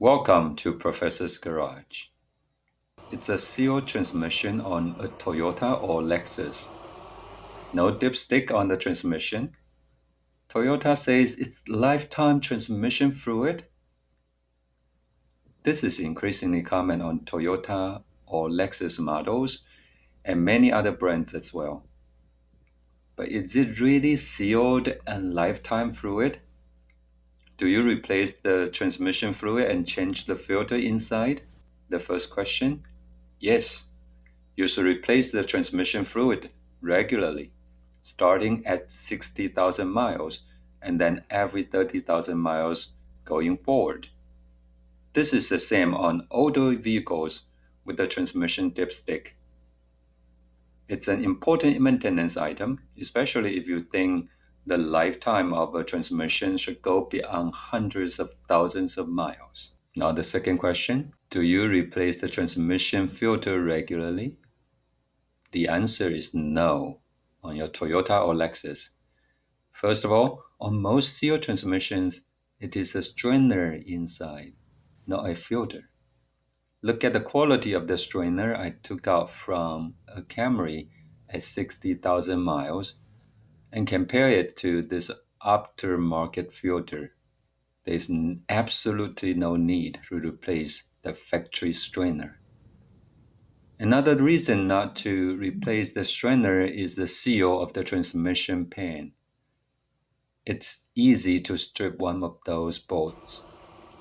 Welcome to Professor's Garage. It's a sealed transmission on a Toyota or Lexus. No dipstick on the transmission. Toyota says it's lifetime transmission fluid. This is increasingly common on Toyota or Lexus models and many other brands as well. But is it really sealed and lifetime fluid? Do you replace the transmission fluid and change the filter inside? The first question? Yes. You should replace the transmission fluid regularly, starting at 60,000 miles and then every 30,000 miles going forward. This is the same on older vehicles with the transmission dipstick. It's an important maintenance item, especially if you think the lifetime of a transmission should go beyond hundreds of thousands of miles. Now, the second question, do you replace the transmission filter regularly? The answer is no on your Toyota or Lexus. First of all, on most sealed transmissions, it is a strainer inside, not a filter. Look at the quality of the strainer I took out from a Camry at 60,000 miles and compare it to this aftermarket filter. There's absolutely no need to replace the factory strainer. Another reason not to replace the strainer is the seal of the transmission pan. It's easy to strip one of those bolts,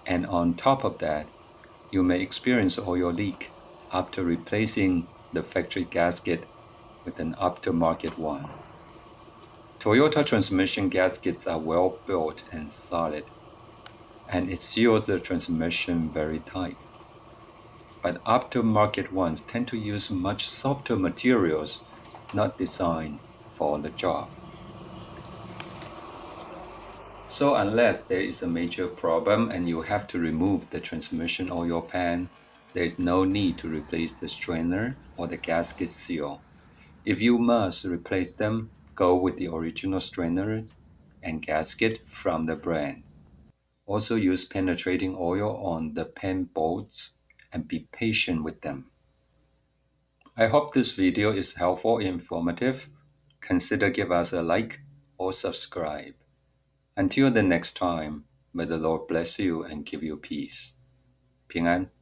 and on top of that, you may experience oil leak after replacing the factory gasket with an aftermarket one. Toyota transmission gaskets are well built and solid, and it seals the transmission very tight. But aftermarket ones tend to use much softer materials not designed for the job. So unless there is a major problem and you have to remove the transmission oil pan, there is no need to replace the strainer or the gasket seal. If you must replace them, go with the original strainer and gasket from the brand. Also use penetrating oil on the pan bolts and be patient with them. I hope this video is helpful and informative. Consider give us a like or subscribe. Until the next time, may the Lord bless you and give you peace. 平安。